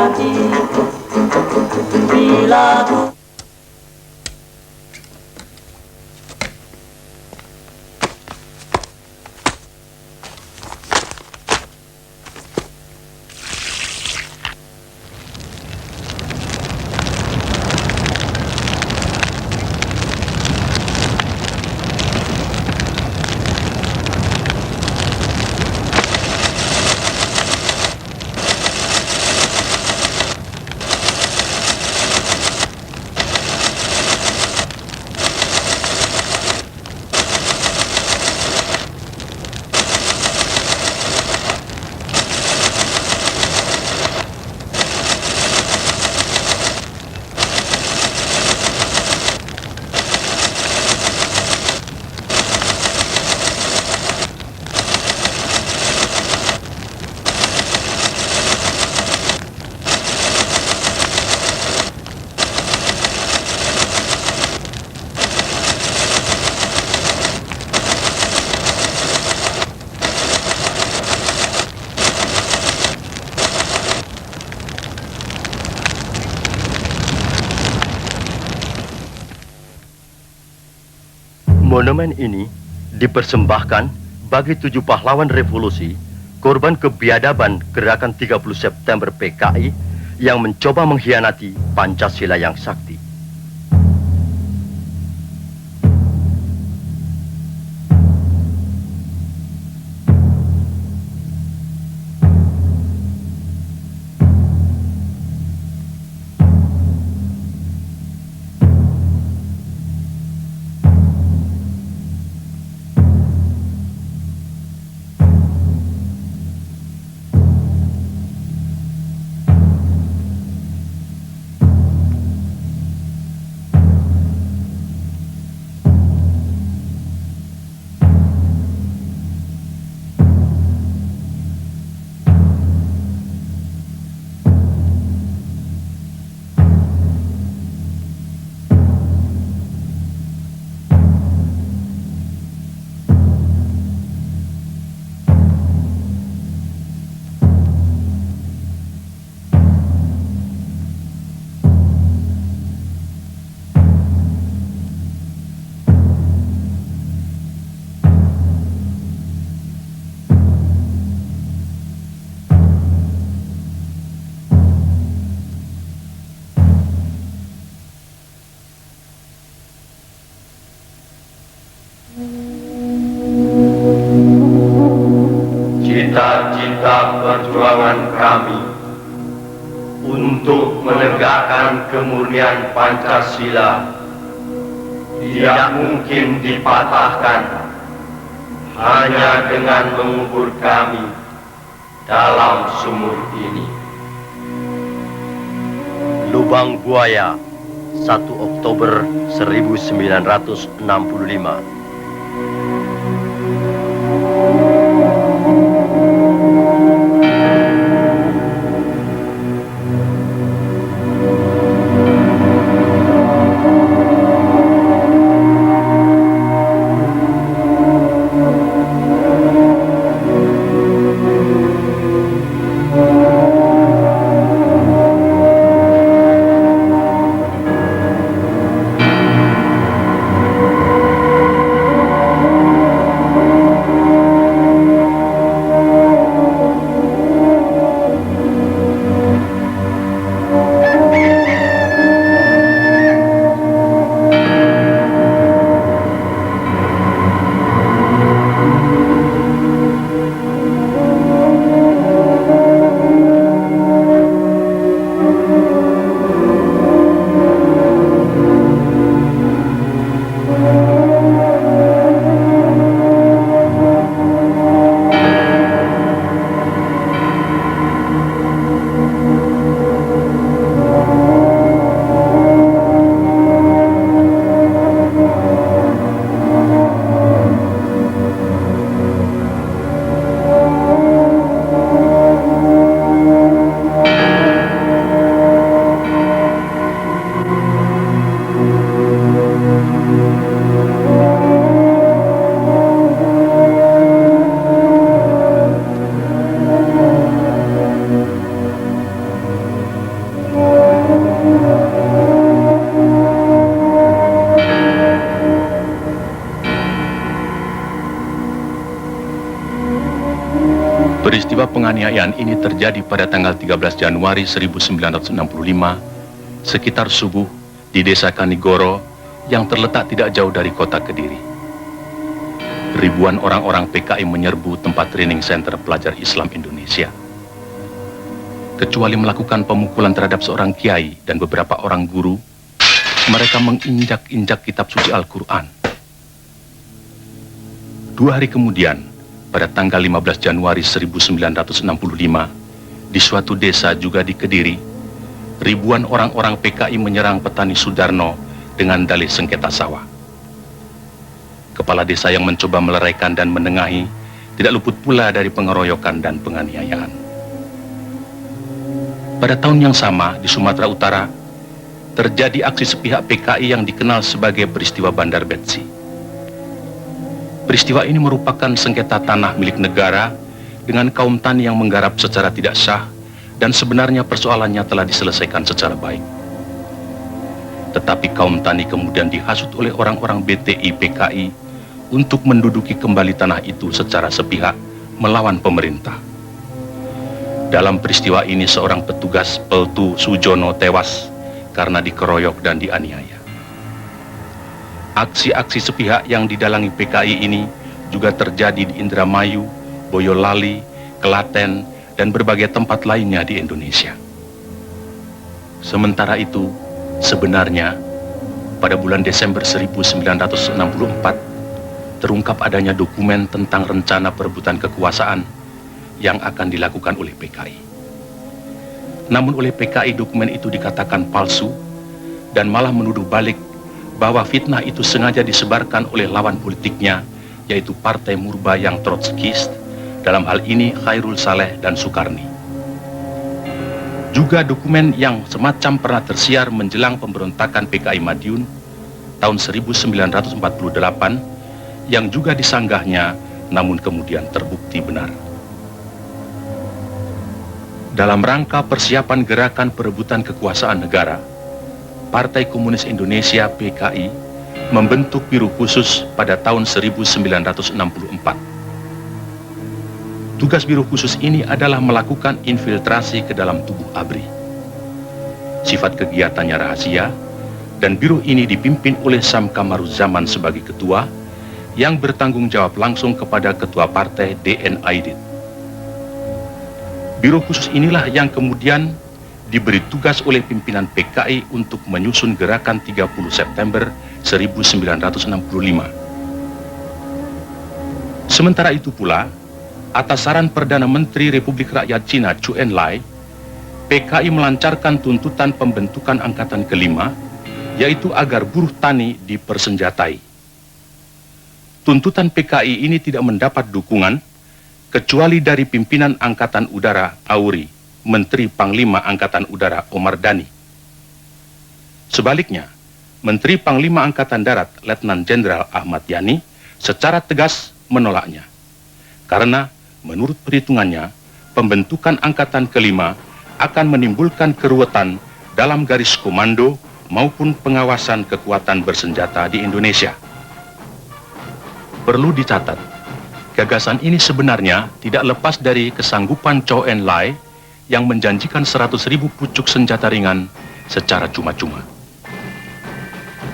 hati bila ku Monumen ini dipersembahkan bagi 7 pahlawan revolusi, korban kebiadaban gerakan 30 September PKI yang mencoba mengkhianati Pancasila yang sakti. Cita-cita perjuangan kami untuk menegakkan kemurnian Pancasila tidak mungkin dipatahkan hanya dengan mengubur kami dalam sumur ini. Lubang Buaya, 1 Oktober 1965. Peristiwa penganiayaan ini terjadi pada tanggal 13 Januari 1965 sekitar subuh di desa Kanigoro yang terletak tidak jauh dari kota Kediri. Ribuan orang-orang PKI menyerbu tempat training center pelajar Islam Indonesia. Kecuali melakukan pemukulan terhadap seorang kiai dan beberapa orang guru, mereka menginjak-injak kitab suci Al-Quran. 2 hari kemudian, pada tanggal 15 Januari 1965, di suatu desa juga di Kediri, ribuan orang-orang PKI menyerang petani Sudarno dengan dalih sengketa sawah. Kepala desa yang mencoba meleraikan dan menengahi tidak luput pula dari pengeroyokan dan penganiayaan. Pada tahun yang sama di Sumatera Utara, terjadi aksi sepihak PKI yang dikenal sebagai peristiwa Bandar Betsi. Peristiwa ini merupakan sengketa tanah milik negara dengan kaum tani yang menggarap secara tidak sah dan sebenarnya persoalannya telah diselesaikan secara baik. Tetapi kaum tani kemudian dihasut oleh orang-orang BTI PKI untuk menduduki kembali tanah itu secara sepihak melawan pemerintah. Dalam peristiwa ini seorang petugas Peltu Sujono tewas karena dikeroyok dan dianiaya. Aksi-aksi sepihak yang didalangi PKI ini juga terjadi di Indramayu, Boyolali, Klaten, dan berbagai tempat lainnya di Indonesia. Sementara itu, sebenarnya pada bulan Desember 1964 terungkap adanya dokumen tentang rencana perebutan kekuasaan yang akan dilakukan oleh PKI. Namun oleh PKI dokumen itu dikatakan palsu dan malah menuduh balik bahwa fitnah itu sengaja disebarkan oleh lawan politiknya, yaitu Partai Murba yang Trotskist, dalam hal ini Khairul Saleh dan Sukarni. Juga dokumen yang semacam pernah tersiar menjelang pemberontakan PKI Madiun tahun 1948 yang juga disanggahnya namun kemudian terbukti benar. Dalam rangka persiapan gerakan perebutan kekuasaan negara, Partai Komunis Indonesia PKI membentuk Biro Khusus pada tahun 1964. Tugas Biro Khusus ini adalah melakukan infiltrasi ke dalam tubuh ABRI. Sifat kegiatannya rahasia, dan biro ini dipimpin oleh Sam Kamaruzaman sebagai ketua, yang bertanggung jawab langsung kepada ketua partai DN Aidit. Biro Khusus inilah yang kemudian diberi tugas oleh pimpinan PKI untuk menyusun gerakan 30 September 1965. Sementara itu pula, atas saran Perdana Menteri Republik Rakyat Cina Zhou Enlai, PKI melancarkan tuntutan pembentukan angkatan kelima, yaitu agar buruh tani dipersenjatai. Tuntutan PKI ini tidak mendapat dukungan kecuali dari pimpinan Angkatan Udara Auri, Menteri Panglima Angkatan Udara Omar Dhani. Sebaliknya, Menteri Panglima Angkatan Darat Letnan Jenderal Ahmad Yani secara tegas menolaknya. Karena menurut perhitungannya, pembentukan angkatan kelima akan menimbulkan keruwetan dalam garis komando maupun pengawasan kekuatan bersenjata di Indonesia. Perlu dicatat, gagasan ini sebenarnya tidak lepas dari kesanggupan Zhou Enlai yang menjanjikan 100.000 pucuk senjata ringan secara cuma-cuma.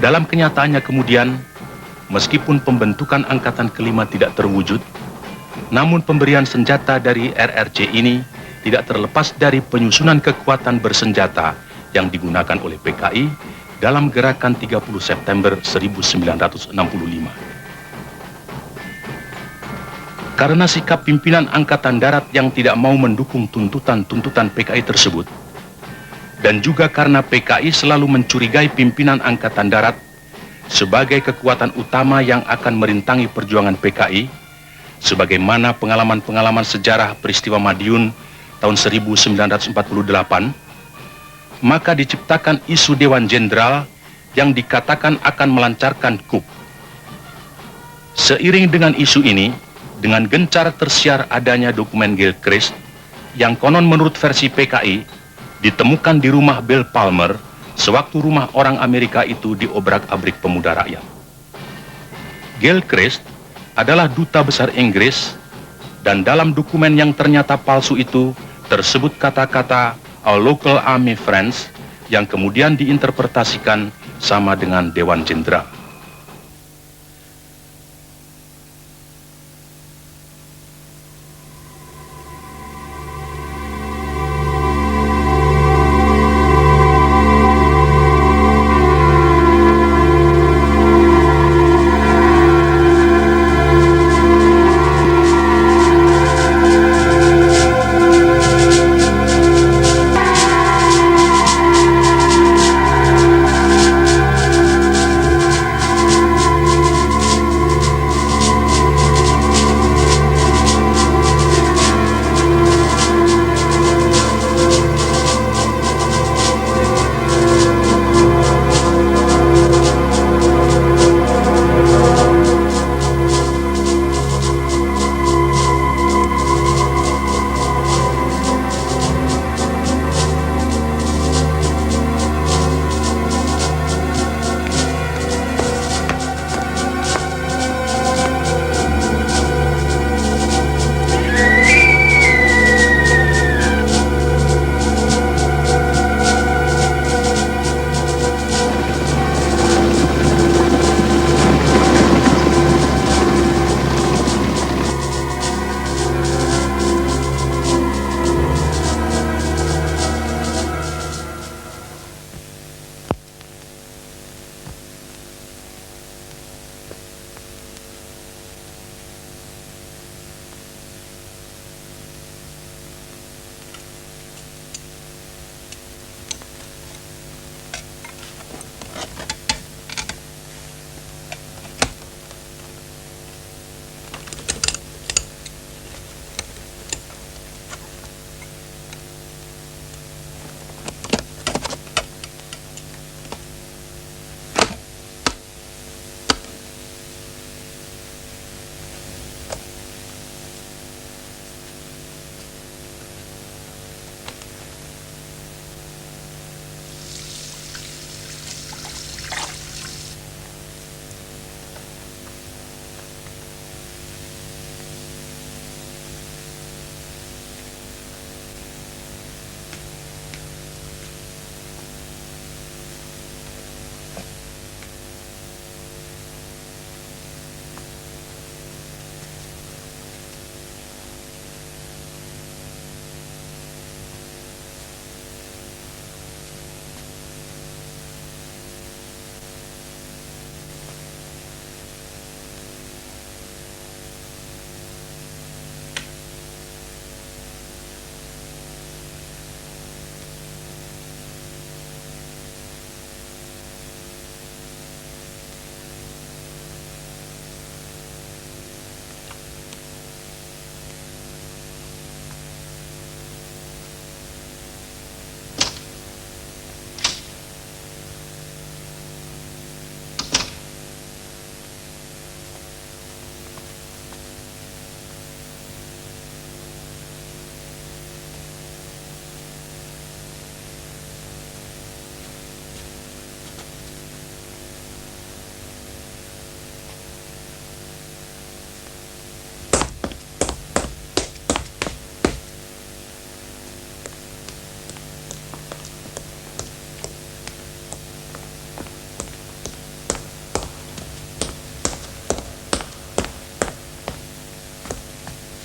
Dalam kenyataannya kemudian, meskipun pembentukan angkatan kelima tidak terwujud, namun pemberian senjata dari RRC ini tidak terlepas dari penyusunan kekuatan bersenjata yang digunakan oleh PKI dalam gerakan 30 September 1965. Karena sikap pimpinan Angkatan Darat yang tidak mau mendukung tuntutan-tuntutan PKI tersebut, dan juga karena PKI selalu mencurigai pimpinan Angkatan Darat sebagai kekuatan utama yang akan merintangi perjuangan PKI, sebagaimana pengalaman-pengalaman sejarah peristiwa Madiun tahun 1948, maka diciptakan isu Dewan Jenderal yang dikatakan akan melancarkan coup. Seiring dengan isu ini, dengan gencar tersiar adanya dokumen Gilchrist yang konon menurut versi PKI ditemukan di rumah Bill Palmer sewaktu rumah orang Amerika itu diobrak-abrik pemuda rakyat. Gilchrist adalah duta besar Inggris Dan dalam dokumen yang ternyata palsu itu tersebut kata-kata "Our local army friends" yang kemudian diinterpretasikan sama dengan Dewan Jenderal.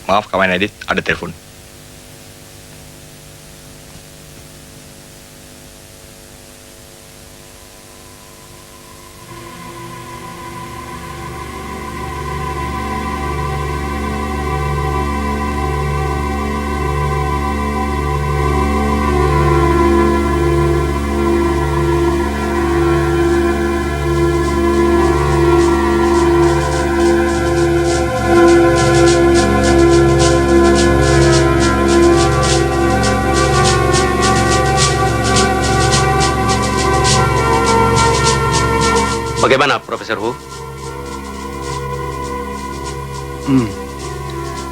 Maaf, kawan Edit, ada telepon. Bagaimana, Profesor Hu?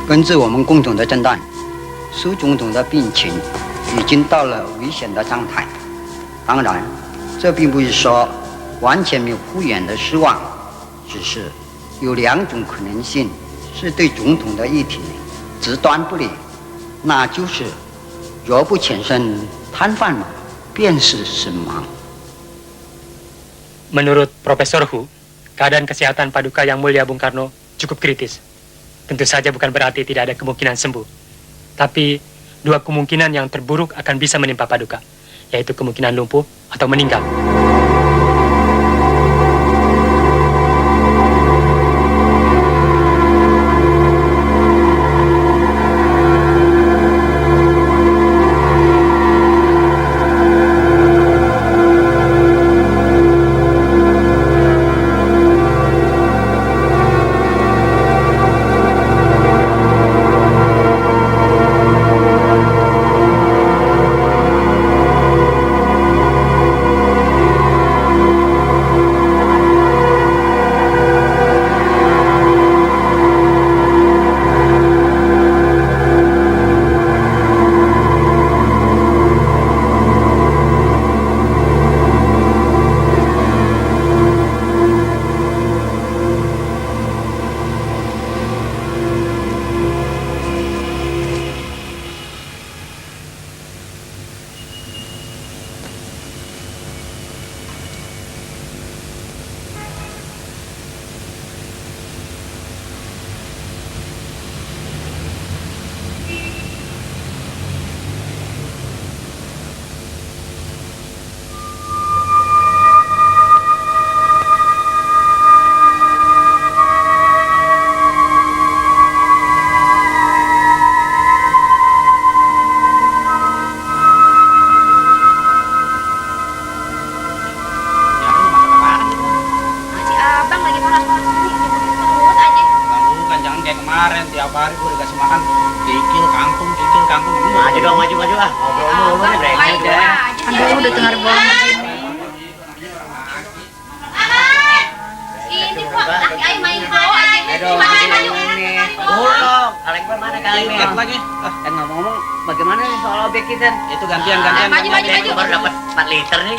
根据我们共同的诊断，苏总统的病情已经到了危险的状态。当然，这并不是说完全没有复原的希望，只是有2种可能性是对总统的议题极端不利，那就是若不产生瘫痪嘛，便是身亡。 Menurut Profesor Hu, keadaan kesehatan Paduka Yang Mulia Bung Karno cukup kritis. Tentu saja bukan berarti tidak ada kemungkinan sembuh. Tapi dua kemungkinan yang terburuk akan bisa menimpa Paduka, yaitu kemungkinan lumpuh atau meninggal. Tiap hari gue dikasih makan kikil kangkung. Maju dong, maju ah. Ngobrol mulu nih, brengsek deh. Aduh, udah tengah bolong begini. Ini kok laki ayah main pro aja. Maju. Dong, kaleng gue mana kaleng nih? Lagi. Ngomong-ngomong, bagaimana nih soal objek kita? Itu gantian. Maju. Gue baru dapat 4 liter nih.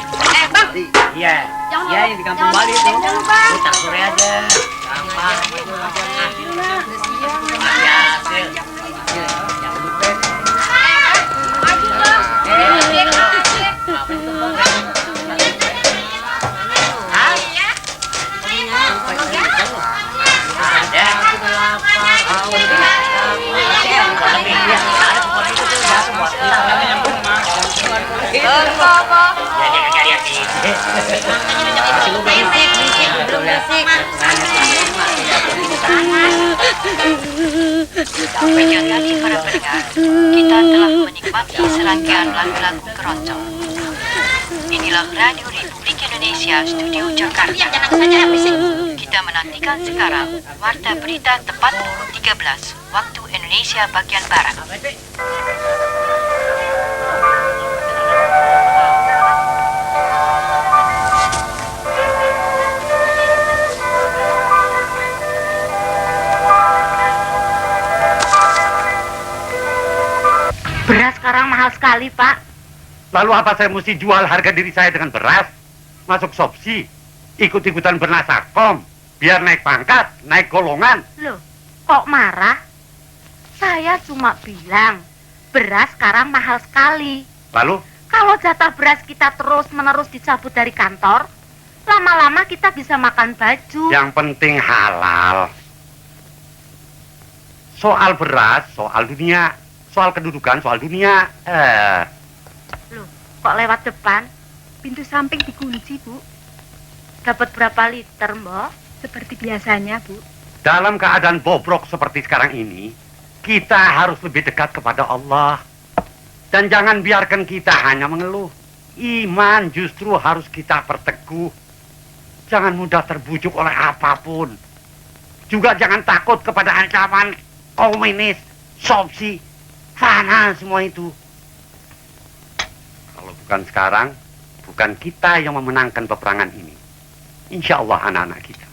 Bang. Iya. Jangan Iya, lupa. yang di kampung Jangan Bali lupa, tuh. jangan lupa. Putar sore aja. Gampang. Masih hasil. Jangan lupa. Maju dong. Sampaikan tadi para pendengar, kita telah menikmati serangkaian lagu-lagu keroncong. Inilah Radio Republik Indonesia, Studio Jakarta. Kita menantikan sekarang Warta Berita tepat pukul 13 waktu Indonesia bagian Barat. Beras sekarang mahal sekali, Pak. Lalu apa saya mesti jual harga diri saya dengan beras? Masuk sopsi, ikut-ikutan bernasakom, biar naik pangkat, naik golongan. Loh, kok marah? Saya cuma bilang, beras sekarang mahal sekali. Lalu, Kalau jatah beras kita terus-menerus dicabut dari kantor, lama-lama kita bisa makan baju. yang penting halal. Soal beras, soal dunia. Soal kedudukan, soal dunia. Loh, kok lewat depan? Pintu samping dikunci, Bu. Dapat berapa liter, Mbok? Seperti biasanya, Bu. Dalam keadaan bobrok seperti sekarang ini, kita harus lebih dekat kepada Allah. Dan jangan biarkan kita hanya mengeluh. Iman justru harus kita perteguh. Jangan mudah terbujuk oleh apapun. Juga jangan takut kepada ancaman komunis, sopsi, fana semua itu. Kalau bukan sekarang, bukan kita yang memenangkan peperangan ini. Insya Allah anak-anak kita.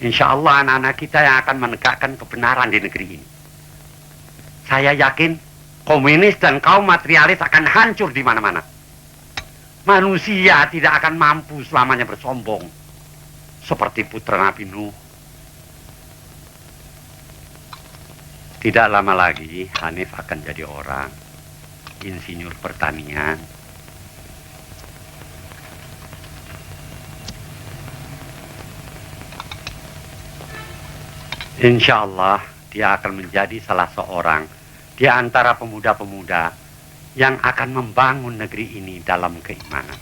Insya Allah anak-anak kita yang akan menegakkan kebenaran di negeri ini. Saya yakin komunis dan kaum materialis akan hancur di mana-mana. Manusia tidak akan mampu selamanya bersombong. Seperti putra Nabi Nuh. Tidak lama lagi Hanif akan jadi orang insinyur pertanian. Insya Allah dia akan menjadi salah seorang di antara pemuda-pemuda yang akan membangun negeri ini dalam keimanan.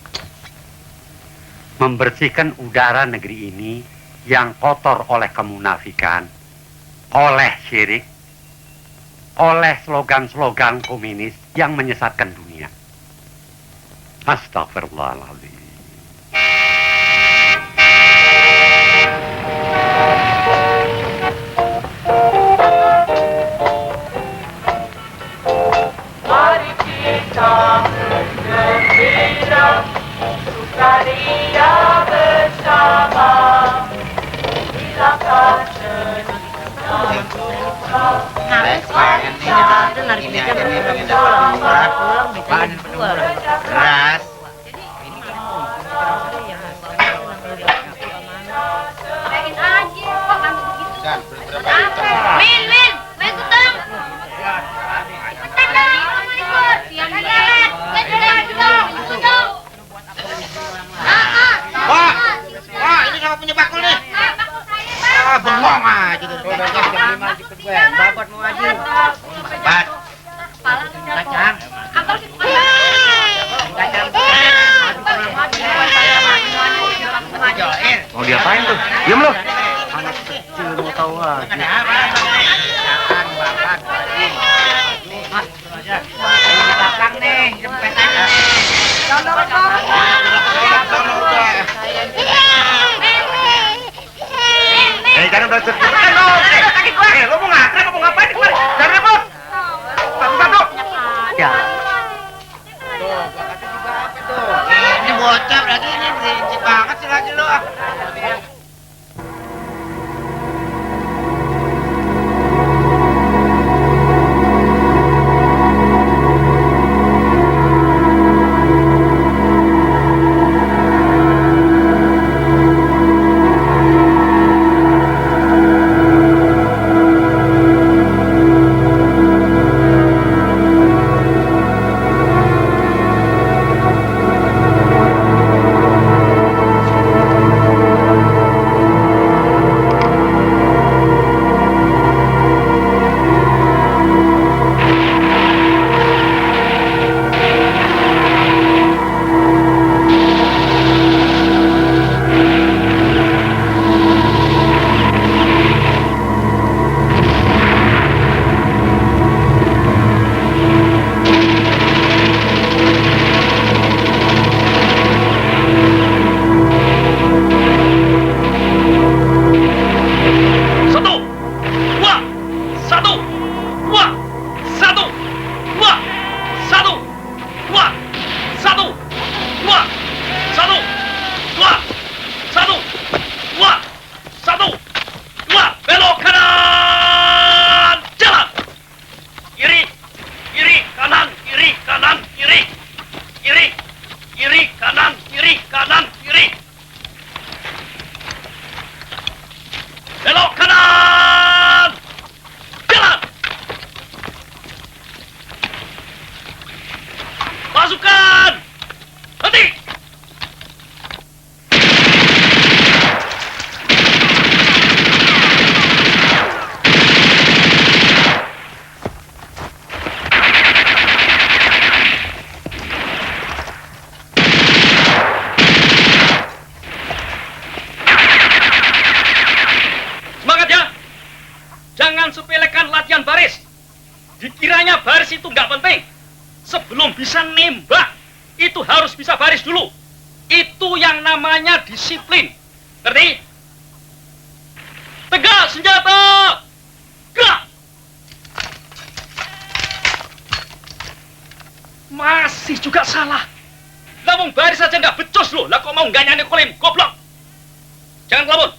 Membersihkan udara negeri ini yang kotor oleh kemunafikan, oleh syirik, oleh slogan-slogan komunis yang menyesatkan dunia. Astagfirullahaladzim. Mari kita bergembira, sukaria bersama, hilangkan sedih duka. Keras. Pengen aja kok ngantuk begitu. Min, mau ikut dong. Ikutan dong, mau ikut. Siang jalan. Ikut dong. Wah, ini siapa punya bakul nih? Bakul saya, Bang. Bengong aja tuh. Udah jam 5 dikit gue. Babat mau aja. Bat. Kacang. Abang sih bukan Kacang. Mau diapain tuh? Diam lo. Anak kecil mau tahu aja. Belakang nih, jempet aja. Jangan belajar. Kaki gue. Lo mau ngapain? Mau ngapain di kemari? Jangan repot. Satu-satu. Ya. Ini bocah lagi ini berisik banget sih lagi lo. Jangan sepelekan latihan baris. Dikiranya baris itu nggak penting. Sebelum bisa nembak, itu harus bisa baris dulu. Itu yang namanya disiplin. Ngerti? Tegak senjata! Gerak! Masih juga salah. Lah wong baris aja nggak becus loh. Lah kok mau nggak nyani kolim? Goblok! Jangan kelamun.